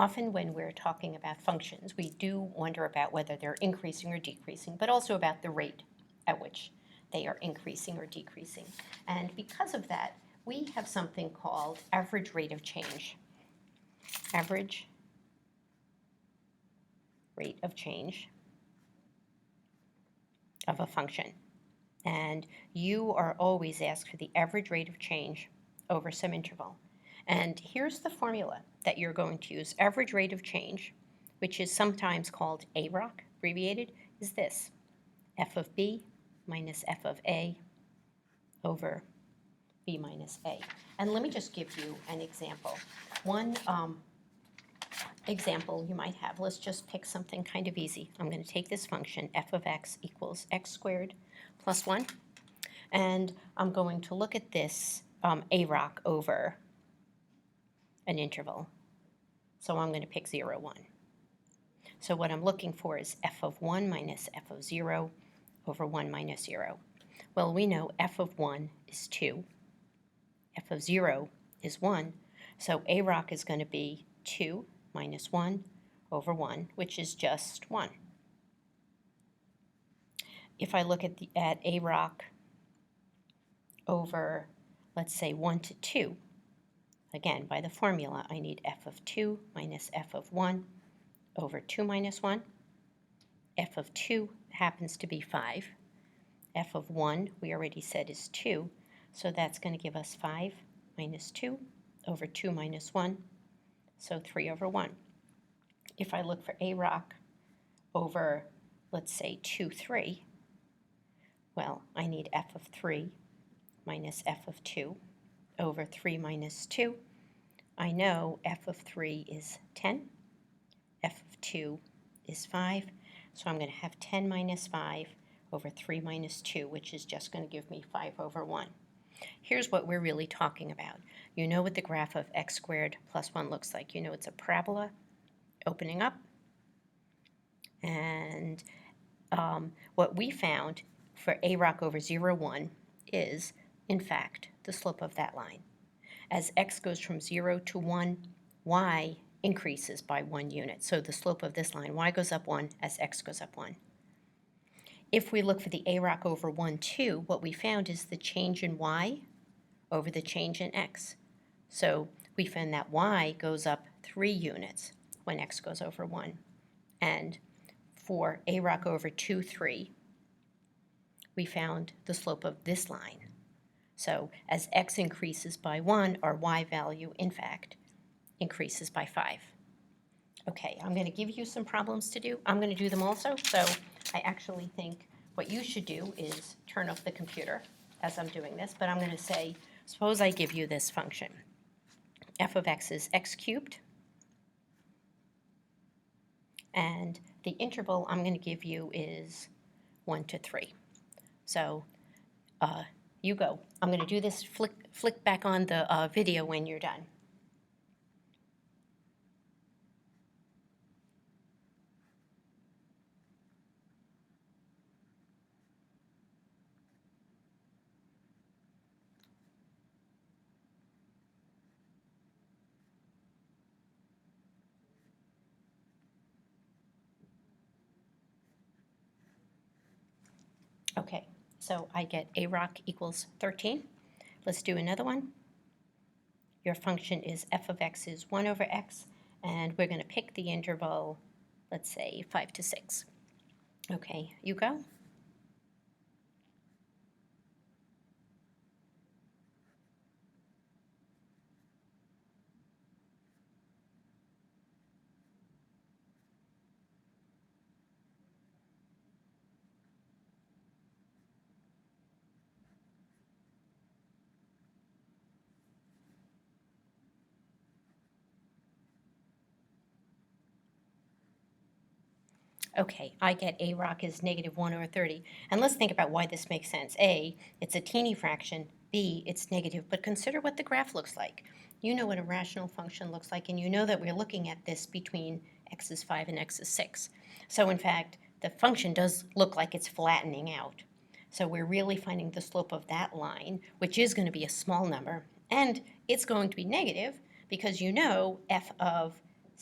often when we're talking about functions, we do wonder about whether they're increasing or decreasing, but also about the rate at which they are increasing or decreasing. And because of that, we have something called average rate of change. Average rate of change of a function. And you are always asked for the average rate of change over some interval. And here's the formula that you're going to use. Average rate of change, which is sometimes called AROC, abbreviated, is this: f of b minus f of a over b minus a. And let me just give you an example. One example you might have, let's just pick something kind of easy. I'm going to take this function, f of x equals x squared plus 1, and I'm going to look at this AROC over an interval. So I'm going to pick 0, 1. So what I'm looking for is f of 1 minus f of 0 over 1 minus 0. Well, we know f of 1 is 2, f of 0 is 1, so AROC is going to be 2 minus 1 over 1, which is just 1. If I look at AROC over, let's say, 1 to 2, again, by the formula, I need f of 2 minus f of 1 over 2 minus 1. F of 2 happens to be 5. F of 1, we already said, is 2, so that's going to give us 5 minus 2 over 2 minus 1, so 3 over 1. If I look for AROC over, let's say, 2, 3, well, I need f of 3 minus f of 2 over 3 minus 2. I know f of 3 is 10, f of 2 is 5, so I'm going to have 10 minus 5 over 3 minus 2, which is just going to give me 5 over 1. Here's what we're really talking about. You know what the graph of x squared plus 1 looks like. You know it's a parabola opening up. And what we found for AROC over 0, 1 is, in fact, the slope of that line. As x goes from 0 to 1, y increases by 1 unit. So the slope of this line, y goes up 1 as x goes up 1. If we look for the AROC over 1, 2, what we found is the change in y over the change in x. So we found that y goes up 3 units when x goes over 1. And for AROC over 2, 3, we found the slope of this line. So as x increases by 1, our y value, in fact, increases by 5. Okay, I'm going to give you some problems to do. I'm going to do them also, so I actually think what you should do is turn off the computer as I'm doing this, but I'm going to say, suppose I give you this function. F of x is x cubed, and the interval I'm going to give you is 1 to 3. So you go. I'm going to do this, flick back on the video when you're done. Okay, so I get AROC equals 13. Let's do another one. Your function is f of x is 1 over x, and we're going to pick the interval, let's say, 5 to 6. Okay, you go. Okay, I get AROC is negative 1 over 30. And let's think about why this makes sense. A, it's a teeny fraction. B, it's negative. But consider what the graph looks like. You know what a rational function looks like, and you know that we're looking at this between x is 5 and x is 6. So in fact, the function does look like it's flattening out. So we're really finding the slope of that line, which is going to be a small number, and it's going to be negative because you know f of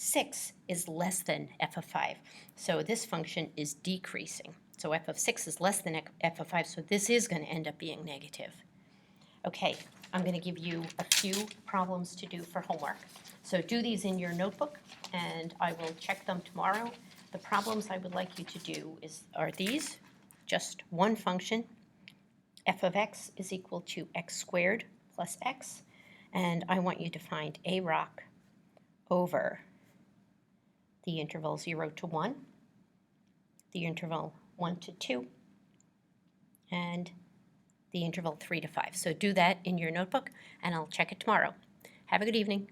6 is less than f of 5. So this function is decreasing. So f of 6 is less than f of 5, so this is going to end up being negative. Okay, I'm going to give you a few problems to do for homework. So do these in your notebook, and I will check them tomorrow. The problems I would like you to do are these, just one function. F of x is equal to x squared plus x, and I want you to find AROC over the interval 0 to 1, the interval 1 to 2, and the interval 3 to 5. So do that in your notebook, and I'll check it tomorrow. Have a good evening.